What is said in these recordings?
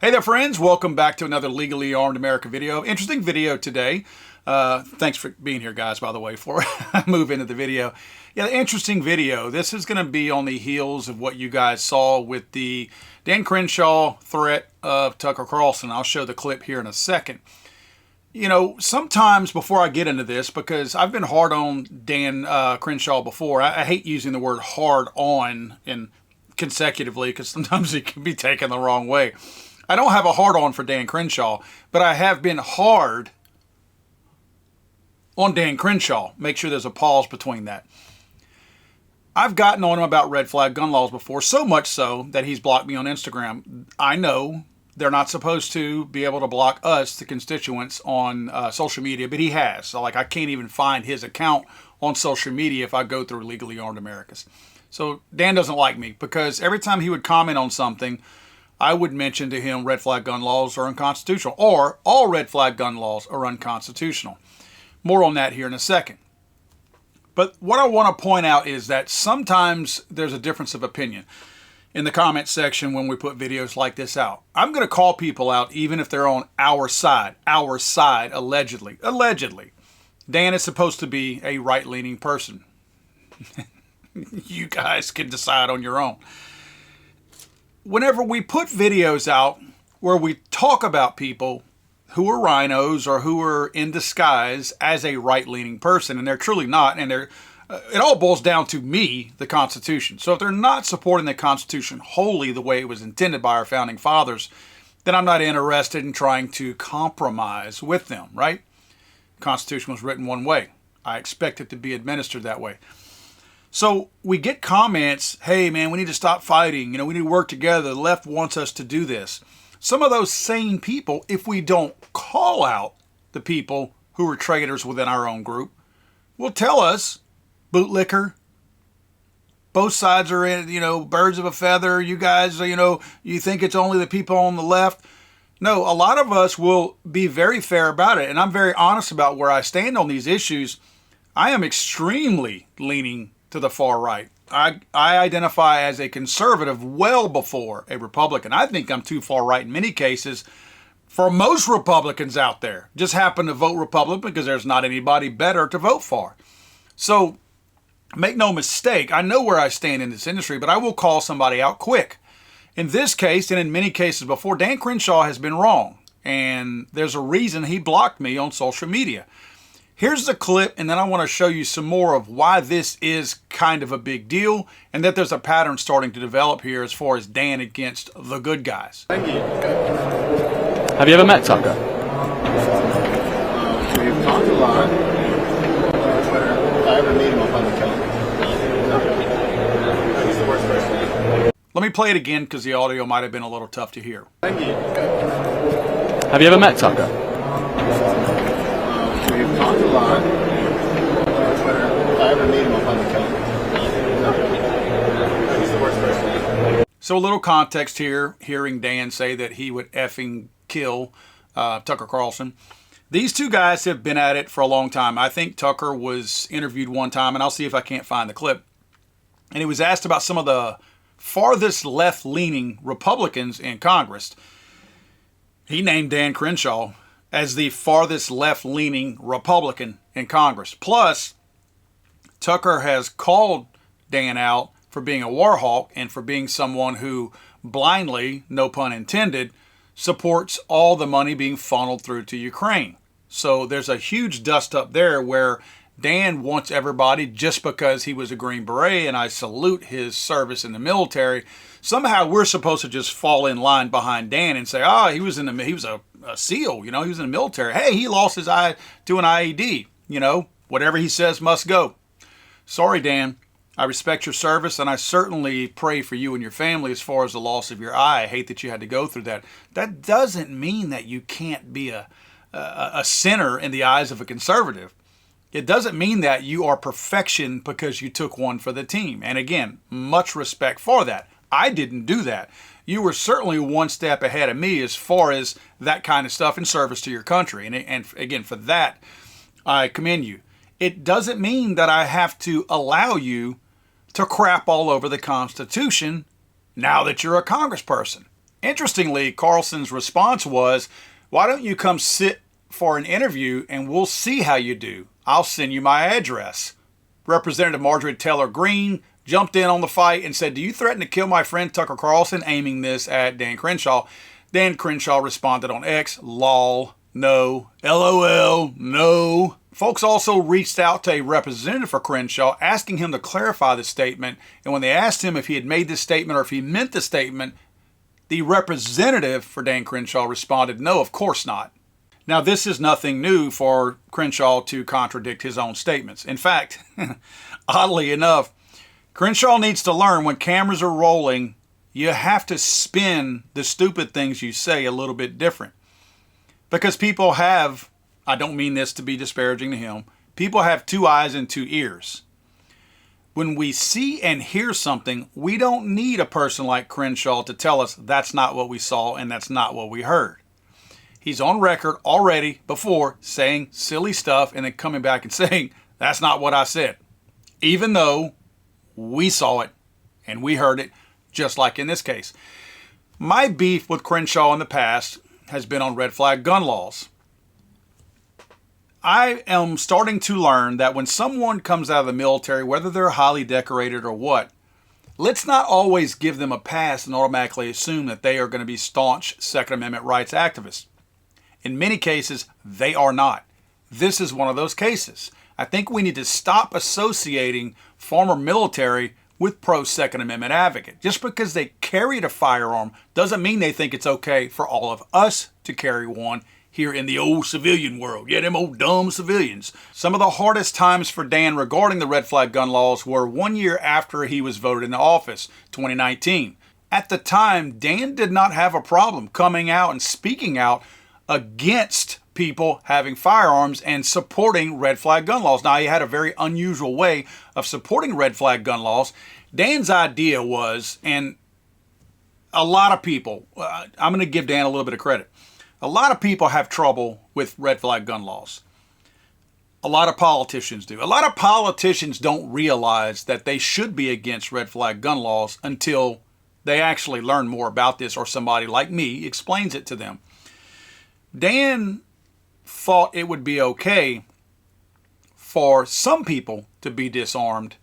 Hey there, friends. Welcome back to another Legally Armed America video. Interesting video today. Thanks for being here, guys, by the way, before I move into the video. Yeah, interesting video. This is going to be on the heels of what you guys saw with the Dan Crenshaw threat of Tucker Carlson. I'll show the clip here in a second. You know, sometimes before I get into this, because I've been hard on Dan Crenshaw before, I hate using the word hard on and consecutively because sometimes it can be taken the wrong way. I don't have a hard on for Dan Crenshaw, but I have been hard on Dan Crenshaw. Make sure there's a pause between that. I've gotten on him about red flag gun laws before, so much so that he's blocked me on Instagram. I know they're not supposed to be able to block us, the constituents, on social media, but he has. So, I can't even find his account on social media if I go through Legally Armed Americas. So Dan doesn't like me because every time he would comment on something, I would mention to him red flag gun laws are unconstitutional, or all red flag gun laws are unconstitutional. More on that here in a second. But what I want to point out is that sometimes there's a difference of opinion in the comment section when we put videos like this out. I'm going to call people out even if they're on our side, allegedly. Allegedly. Dan is supposed to be a right-leaning person. You guys can decide on your own. Whenever we put videos out where we talk about people who are rhinos or who are in disguise as a right-leaning person, and they're truly not, and it all boils down to me, the Constitution. So if they're not supporting the Constitution wholly the way it was intended by our founding fathers, then I'm not interested in trying to compromise with them, right? The Constitution was written one way. I expect it to be administered that way. So we get comments, hey man, we need to stop fighting. We need to work together. The left wants us to do this. Some of those same people, if we don't call out the people who are traitors within our own group, will tell us, bootlicker, both sides are in, birds of a feather. You guys, you think it's only the people on the left. No, a lot of us will be very fair about it. And I'm very honest about where I stand on these issues. I am extremely leaning to the far right. I identify as a conservative well before a Republican. I think I'm too far right in many cases for most Republicans out there. Just happen to vote Republican because there's not anybody better to vote for. So make no mistake, I know where I stand in this industry, but I will call somebody out quick. In this case, and in many cases before, Dan Crenshaw has been wrong. And there's a reason he blocked me on social media. Here's the clip, and then I want to show you some more of why this is kind of a big deal and that there's a pattern starting to develop here as far as Dan against the good guys. Thank you. Have you ever met Tucker? We've talked a lot. If I ever meet him, I'll probably kill him. He's the worst person. Let me play it again because the audio might have been a little tough to hear. Thank you. Have you ever met Tucker? We've talked a lot. If I ever meet him, I'll probably kill him. He's the worst person. So a little context here, hearing Dan say that he would effing kill Tucker Carlson. These two guys have been at it for a long time. I think Tucker was interviewed one time, and I'll see if I can't find the clip. And he was asked about some of the farthest left-leaning Republicans in Congress. He named Dan Crenshaw as the farthest left-leaning Republican in Congress. Plus, Tucker has called Dan out for being a war hawk and for being someone who blindly, no pun intended, supports all the money being funneled through to Ukraine. So there's a huge dust up there where Dan wants everybody, just because he was a Green Beret, and I salute his service in the military, somehow we're supposed to just fall in line behind Dan and say, he was a SEAL, he was in the military. Hey, he lost his eye to an IED. Whatever he says must go. Sorry, Dan. I respect your service, and I certainly pray for you and your family as far as the loss of your eye. I hate that you had to go through that. That doesn't mean that you can't be a sinner in the eyes of a conservative. It doesn't mean that you are perfection because you took one for the team. And again, much respect for that. I didn't do that. You were certainly one step ahead of me as far as that kind of stuff in service to your country. And again, for that, I commend you. It doesn't mean that I have to allow you to crap all over the Constitution now that you're a congressperson. Interestingly, Carlson's response was, "Why don't you come sit for an interview and we'll see how you do. I'll send you my address." Representative Marjorie Taylor Greene jumped in on the fight and said, "Do you threaten to kill my friend Tucker Carlson?" aiming this at Dan Crenshaw. Dan Crenshaw responded on X, "Lol, no, LOL, no." Folks also reached out to a representative for Crenshaw asking him to clarify the statement, and when they asked him if he had made this statement or if he meant the statement, the representative for Dan Crenshaw responded, "No, of course not." Now, this is nothing new for Crenshaw to contradict his own statements. In fact, oddly enough, Crenshaw needs to learn when cameras are rolling, you have to spin the stupid things you say a little bit different. Because people have, I don't mean this to be disparaging to him, people have 2 eyes and 2 ears. When we see and hear something, we don't need a person like Crenshaw to tell us that's not what we saw and that's not what we heard. He's on record already before saying silly stuff and then coming back and saying, that's not what I said. Even though we saw it and we heard it, just like in this case. My beef with Crenshaw in the past has been on red flag gun laws. I am starting to learn that when someone comes out of the military, whether they're highly decorated or what, let's not always give them a pass and automatically assume that they are going to be staunch Second Amendment rights activists. In many cases, they are not. This is one of those cases. I think we need to stop associating former military with pro-Second Amendment advocate. Just because they carried a firearm doesn't mean they think it's okay for all of us to carry one here in the old civilian world. Yeah, them old dumb civilians. Some of the hardest times for Dan regarding the red flag gun laws were 1 year after he was voted into office, 2019. At the time, Dan did not have a problem coming out and speaking out against people having firearms and supporting red flag gun laws. Now, he had a very unusual way of supporting red flag gun laws. Dan's idea was, and a lot of people, I'm going to give Dan a little bit of credit. A lot of people have trouble with red flag gun laws. A lot of politicians do. A lot of politicians don't realize that they should be against red flag gun laws until they actually learn more about this or somebody like me explains it to them. Dan thought it would be okay for some people to be disarmed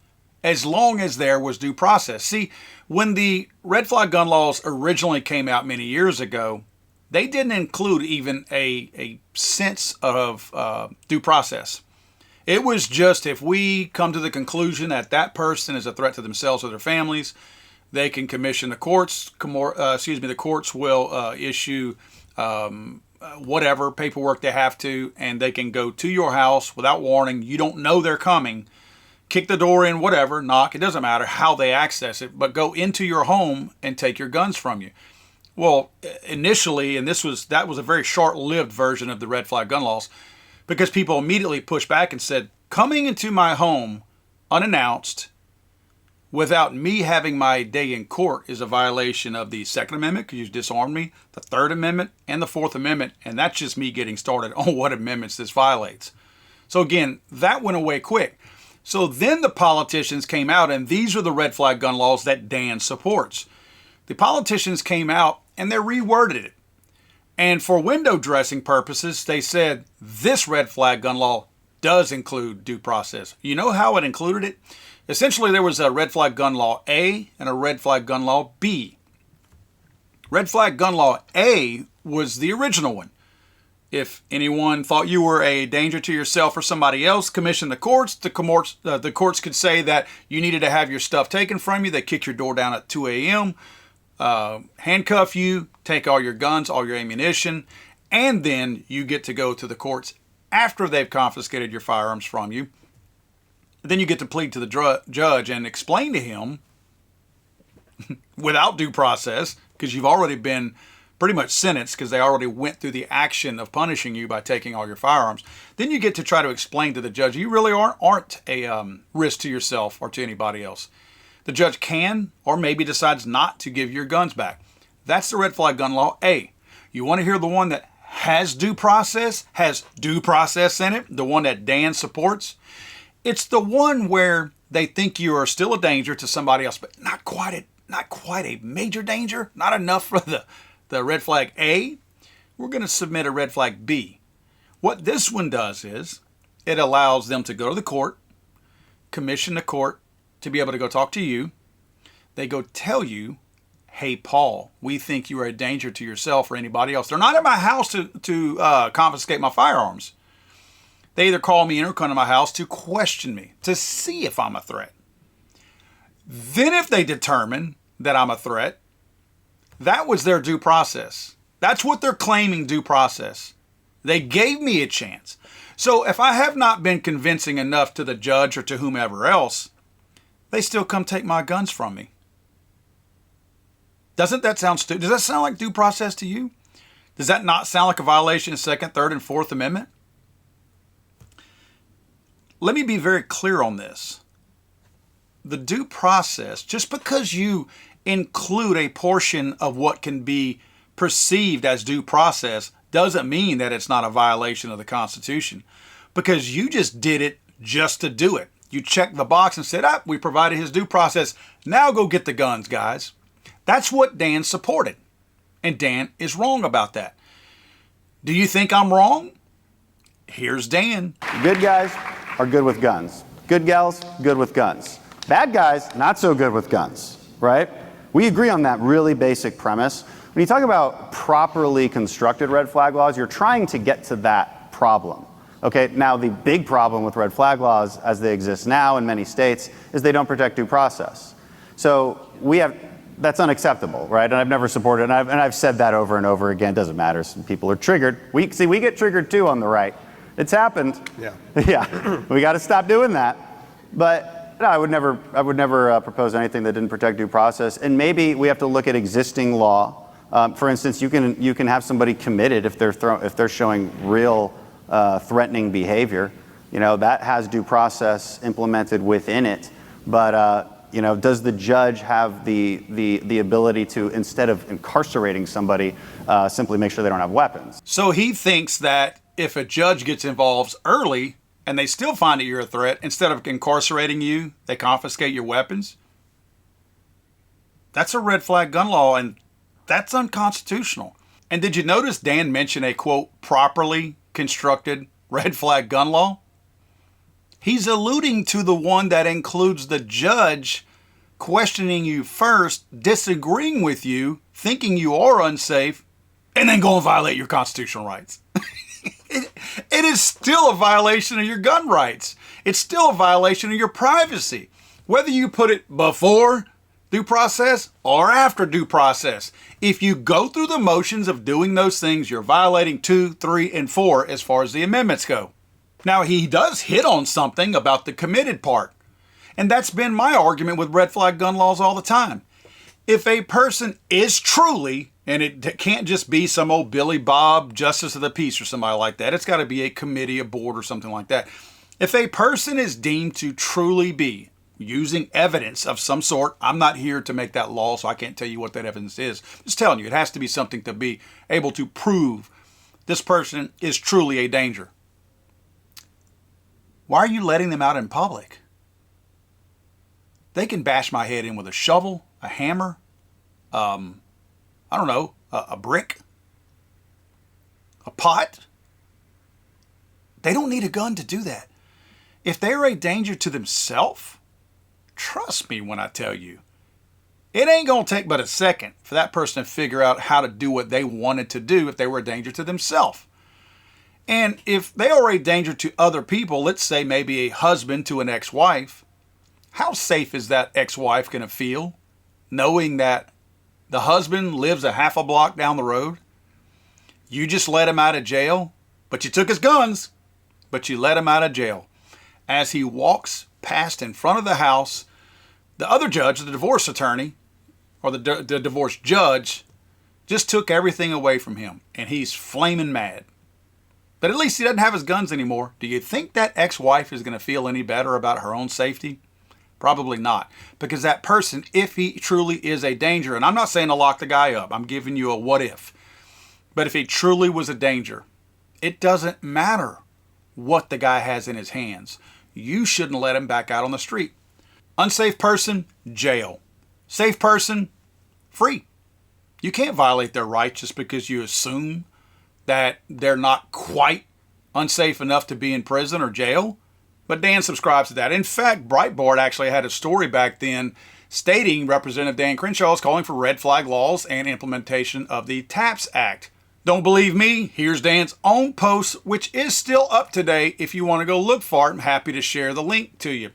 as long as there was due process. See, when the red flag gun laws originally came out many years ago, they didn't include even a sense of due process. It was just if we come to the conclusion that that person is a threat to themselves or their families, they can commission the courts. The courts will issue whatever paperwork they have to, and they can go to your house without warning. You don't know they're coming. Kick the door in, whatever, knock. It doesn't matter how they access it, but go into your home and take your guns from you. Well, initially, and that was a very short-lived version of the red flag gun laws, because people immediately pushed back and said, coming into my home unannounced without me having my day in court is a violation of the Second Amendment, because you disarmed me, the Third Amendment, and the Fourth Amendment, and that's just me getting started on what amendments this violates. So again, that went away quick. So then the politicians came out, and these are the red flag gun laws that Dan supports. The politicians came out and they reworded it. And for window dressing purposes, they said this red flag gun law does include due process. You know how it included it? Essentially, there was a red flag gun law A and a red flag gun law B. Red flag gun law A was the original one. If anyone thought you were a danger to yourself or somebody else, commission the courts. The courts could say that you needed to have your stuff taken from you. They kick your door down at 2 a.m., handcuff you, take all your guns, all your ammunition, and then you get to go to the courts after they've confiscated your firearms from you. Then you get to plead to the judge and explain to him without due process, because you've already been pretty much sentenced because they already went through the action of punishing you by taking all your firearms. Then you get to try to explain to the judge you really aren't a risk to yourself or to anybody else. The judge can or maybe decides not to give your guns back. That's the red flag gun law A. You want to hear the one that has due process in it, the one that Dan supports? It's the one where they think you are still a danger to somebody else, but not quite a major danger, not enough for the the red flag A, we're going to submit a red flag B. What this one does is it allows them to go to the court, commission the court to be able to go talk to you. They go tell you, hey, Paul, we think you are a danger to yourself or anybody else. They're not in my house to confiscate my firearms. They either call me in or come to my house to question me, to see if I'm a threat. Then if they determine that I'm a threat, that was their due process. That's what they're claiming due process. They gave me a chance. So if I have not been convincing enough to the judge or to whomever else, they still come take my guns from me. Doesn't that sound stupid? Does that sound like due process to you? Does that not sound like a violation of Second, Third, and Fourth Amendment? Let me be very clear on this. The due process, just because you include a portion of what can be perceived as due process, doesn't mean that it's not a violation of the Constitution. Because you just did it just to do it. You checked the box and said, we provided his due process. Now go get the guns, guys. That's what Dan supported. And Dan is wrong about that. Do you think I'm wrong? Here's Dan. Good guys are good with guns. Good gals, good with guns. Bad guys, not so good with guns, right? We agree on that really basic premise. When you talk about properly constructed red flag laws, you're trying to get to that problem. Okay, now the big problem with red flag laws as they exist now in many states is they don't protect due process. So that's unacceptable, right? And I've never supported it, and I've said that over and over again. It doesn't matter. Some people are triggered. We get triggered too on the right. It's happened. Yeah. Yeah. We got to stop doing that. But no, I would never propose anything that didn't protect due process. And maybe we have to look at existing law. For instance, you can have somebody committed if they're showing real threatening behavior. That has due process implemented within it. But does the judge have the ability to, instead of incarcerating somebody, simply make sure they don't have weapons? So he thinks that if a judge gets involved early and they still find that you're a threat, instead of incarcerating you, they confiscate your weapons? That's a red flag gun law, and that's unconstitutional. And did you notice Dan mention a, quote, properly constructed red flag gun law? He's alluding to the one that includes the judge questioning you first, disagreeing with you, thinking you are unsafe, and then go and violate your constitutional rights. It is still a violation of your gun rights. It's still a violation of your privacy. Whether you put it before due process or after due process. If you go through the motions of doing those things, you're violating 2, 3, and 4 as far as the amendments go. Now, he does hit on something about the committed part. And that's been my argument with red flag gun laws all the time. If a person is truly, and it can't just be some old Billy Bob Justice of the Peace or somebody like that. It's got to be a committee, a board, or something like that. If a person is deemed to truly be using evidence of some sort, I'm not here to make that law, so I can't tell you what that evidence is. I'm just telling you, it has to be something to be able to prove this person is truly a danger. Why are you letting them out in public? They can bash my head in with a shovel, a hammer, a brick, a pot. They don't need a gun to do that. If they're a danger to themselves, trust me when I tell you, it ain't going to take but a second for that person to figure out how to do what they wanted to do if they were a danger to themselves. And if they are a danger to other people, let's say maybe a husband to an ex-wife, how safe is that ex-wife going to feel knowing that the husband lives a half a block down the road? You just let him out of jail, but you took his guns, but you let him out of jail. As he walks past in front of the house, the other judge, the divorce attorney, or the divorce judge, just took everything away from him, and he's flaming mad. But at least he doesn't have his guns anymore. Do you think that ex-wife is going to feel any better about her own safety? Probably not. Because that person, if he truly is a danger, and I'm not saying to lock the guy up, I'm giving you a what if. But if he truly was a danger, it doesn't matter what the guy has in his hands. You shouldn't let him back out on the street. Unsafe person, jail. Safe person, free. You can't violate their rights just because you assume that they're not quite unsafe enough to be in prison or jail. But Dan subscribes to that. In fact, Breitbart actually had a story back then stating Representative Dan Crenshaw is calling for red flag laws and implementation of the TAPS Act. Don't believe me? Here's Dan's own post, which is still up today. If you want to go look for it, I'm happy to share the link to you.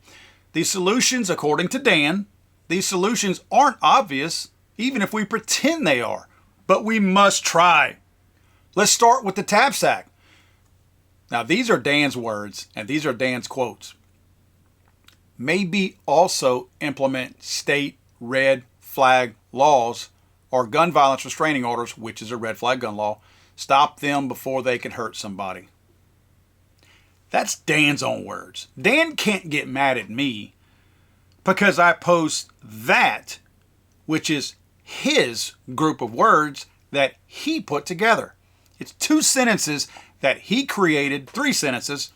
The solutions, according to Dan, these solutions aren't obvious, even if we pretend they are. But we must try. Let's start with the TAPS Act. Now, these are Dan's words, and these are Dan's quotes. Maybe also implement state red flag laws or gun violence restraining orders, which is a red flag gun law. Stop them before they can hurt somebody. That's Dan's own words. Dan can't get mad at me because I post that, which is his group of words that he put together. It's 2 sentences that he created, 3 sentences,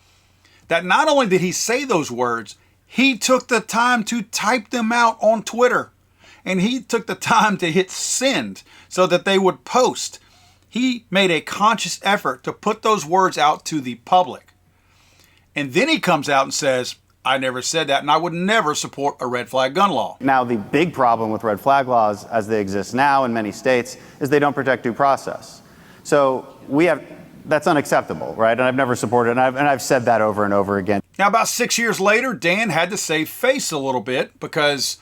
that not only did he say those words, he took the time to type them out on Twitter. And he took the time to hit send so that they would post. He made a conscious effort to put those words out to the public. And then he comes out and says, I never said that, and I would never support a red flag gun law. Now, the big problem with red flag laws as they exist now in many states is they don't protect due process. So that's unacceptable, right? And I've never supported it, and I've said that over and over again. Now, about 6 years later, Dan had to save face a little bit because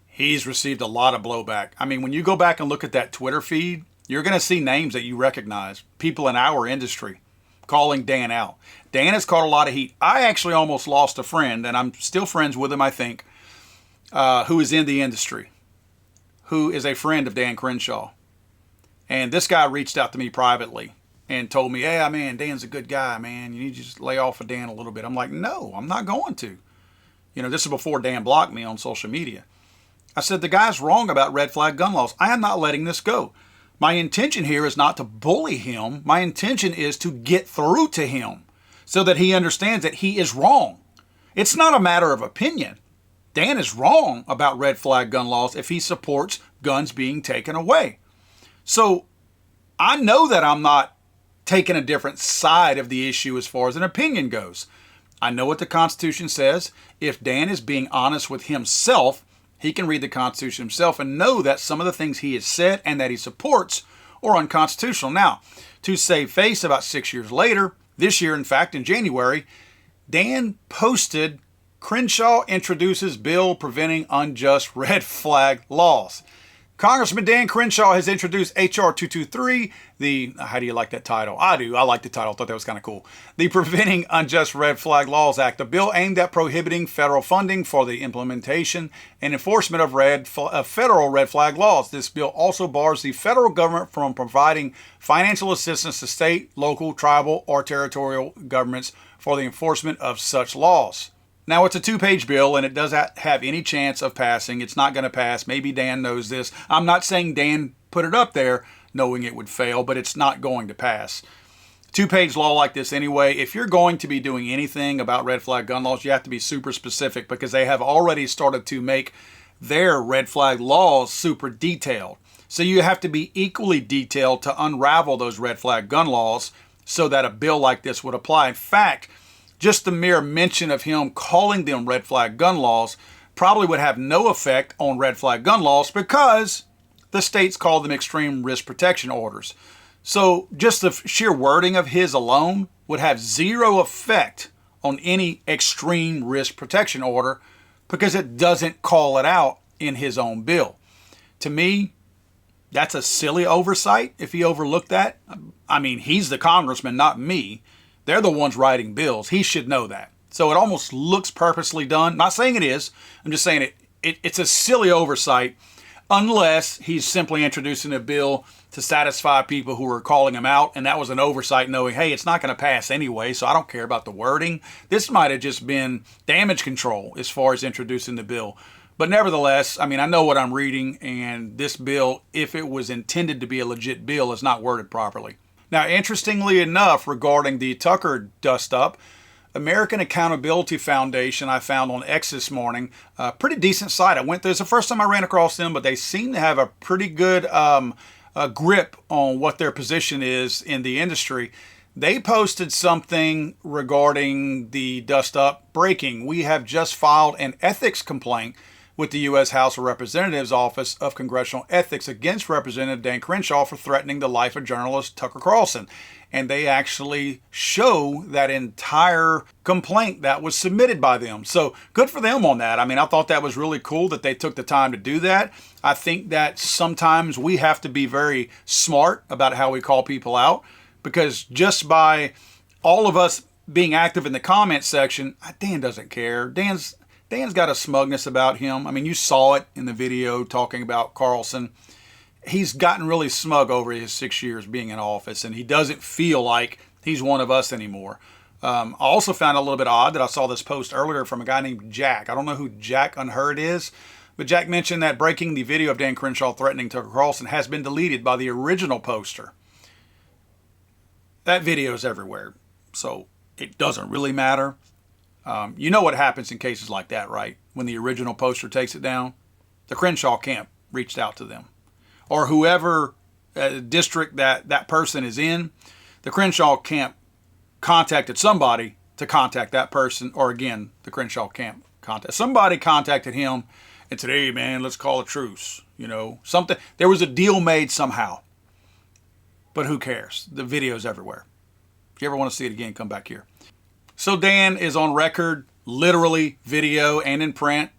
he's received a lot of blowback. I mean, when you go back and look at that Twitter feed, you're going to see names that you recognize, people in our industry calling Dan out. Dan has caught a lot of heat. I actually almost lost a friend, and I'm still friends with him, I think, who is in the industry, who is a friend of Dan Crenshaw. And this guy reached out to me privately and told me, hey, man, Dan's a good guy, man. You need to just lay off of Dan a little bit. I'm like, no, I'm not going to. You know, this is before Dan blocked me on social media. I said, the guy's wrong about red flag gun laws. I am not letting this go. My intention here is not to bully him. My intention is to get through to him so that he understands that he is wrong. It's not a matter of opinion. Dan is wrong about red flag gun laws if he supports guns being taken away. So I know that I'm not taking a different side of the issue as far as an opinion goes. I know what the Constitution says. If Dan is being honest with himself, he can read the Constitution himself and know that some of the things he has said and that he supports are unconstitutional. Now, to save face, about 6 years later, this year, in fact, in January, Dan posted, Crenshaw introduces bill preventing unjust red flag laws. Congressman Dan Crenshaw has introduced H.R. 223, how do you like that title? I do. I like the title. I thought that was kind of cool. The Preventing Unjust Red Flag Laws Act, a bill aimed at prohibiting federal funding for the implementation and enforcement of federal red flag laws. This bill also bars the federal government from providing financial assistance to state, local, tribal, or territorial governments for the enforcement of such laws. Now, it's a 2-page bill, and it does not have any chance of passing. It's not going to pass. Maybe Dan knows this. I'm not saying Dan put it up there knowing it would fail, but it's not going to pass. 2-page law like this anyway, if you're going to be doing anything about red flag gun laws, you have to be super specific because they have already started to make their red flag laws super detailed. So you have to be equally detailed to unravel those red flag gun laws so that a bill like this would apply. In fact, just the mere mention of him calling them red flag gun laws probably would have no effect on red flag gun laws because the states call them extreme risk protection orders. So just the sheer wording of his alone would have zero effect on any extreme risk protection order because it doesn't call it out in his own bill. To me, that's a silly oversight if he overlooked that. I mean, he's the congressman, not me. They're the ones writing bills. He should know that. So it almost looks purposely done. Not saying it is. I'm just saying it's a silly oversight unless he's simply introducing a bill to satisfy people who are calling him out. And that was an oversight knowing, hey, it's not going to pass anyway, so I don't care about the wording. This might have just been damage control as far as introducing the bill. But nevertheless, I mean, I know what I'm reading, and this bill, if it was intended to be a legit bill, is not worded properly. Now, interestingly enough, regarding the Tucker dust-up, American Accountability Foundation, I found on X this morning, a pretty decent site. I went there. It's the first time I ran across them, but they seem to have a pretty good grip on what their position is in the industry. They posted something regarding the Dust Up breaking. We have just filed an ethics complaint with the U.S. House of Representatives Office of Congressional Ethics against Representative Dan Crenshaw for threatening the life of journalist Tucker Carlson. And they actually show that entire complaint that was submitted by them. So good for them on that. I mean, I thought that was really cool that they took the time to do that. I think that sometimes we have to be very smart about how we call people out, because just by all of us being active in the comment section, Dan doesn't care. Dan's got a smugness about him. I mean, you saw it in the video talking about Carlson. He's gotten really smug over his 6 years being in office, and he doesn't feel like he's one of us anymore. I also found it a little bit odd that I saw this post earlier from a guy named Jack. I don't know who Jack Unheard is, but Jack mentioned that breaking the video of Dan Crenshaw threatening Tucker Carlson has been deleted by the original poster. That video is everywhere, so it doesn't really matter. You know what happens in cases like that, right? When the original poster takes it down, the Crenshaw camp reached out to them. Or whoever district that person is in, the Crenshaw camp contacted somebody to contact that person, or again, the Crenshaw camp somebody contacted him and said, hey man, let's call a truce. You know, something. There was a deal made somehow. But who cares? The video's everywhere. If you ever want to see it again, come back here. So Dan is on record, literally video and in print,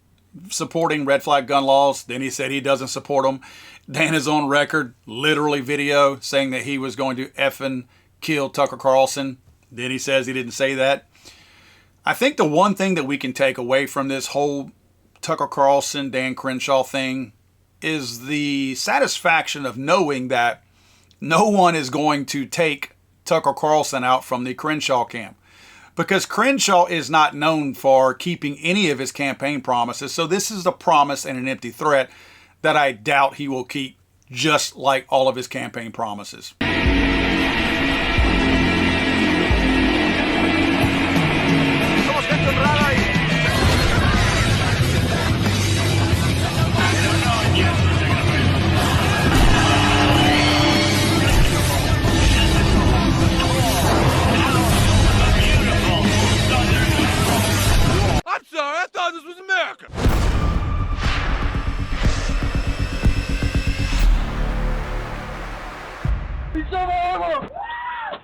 supporting red flag gun laws. Then he said he doesn't support them. Dan is on record, literally video, saying that he was going to effing kill Tucker Carlson. Then he says he didn't say that. I think the one thing that we can take away from this whole Tucker Carlson, Dan Crenshaw thing is the satisfaction of knowing that no one is going to take Tucker Carlson out from the Crenshaw camp, because Crenshaw is not known for keeping any of his campaign promises. So this is a promise and an empty threat that I doubt he will keep, just like all of his campaign promises.